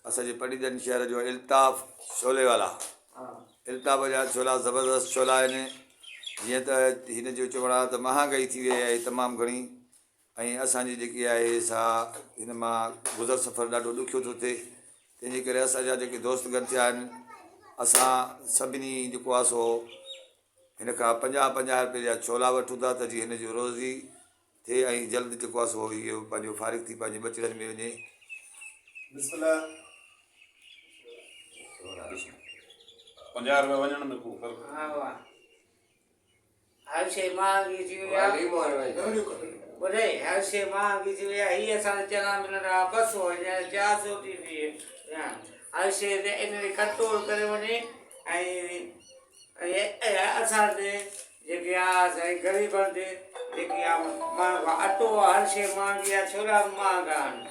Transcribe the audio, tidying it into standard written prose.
असांजे पटीदन शहर जो इल्ताफ़ छोले वाला। इल्ताफ़ जा छोला ज़बरदस्त छोला आहिनि। जीअं त हिन जो चवणु आहे त महांगाई थी वई आहे तमामु घणी, ऐं असांजी जेकी आहे सा हिन मां गुज़र सफ़र ॾाढो ॾुखियो थो थिए। तंहिंजे करे असांजा जेके दोस्त गॾु थिया आहिनि, असां सभिनी जेको आहे सो हिन खां 50-50 रुपए जा छोला वठूं था त जीअं हिन जो रोज़ी थिए ऐं जल्द जेको आहे सो इहो पंहिंजो फारिग थी पंहिंजे बचड़नि में वञे। 50 रुपया वञण में को हर शइ महांगी थी वई आहे। ॿुधे हर शइ महांगी थी वई आहे। हीअ असांखे चना मिलंदा 200 हींअर 400 थी थिए। हर शइ ते इन ते कंट्रोल करे वञे ऐं असां ते जेके आहे असांजे ग़रीबनि ते जेकी आहे महांगो अटो आहे, हर शइ महांगी आहे, छोला बि महांगा आहिनि।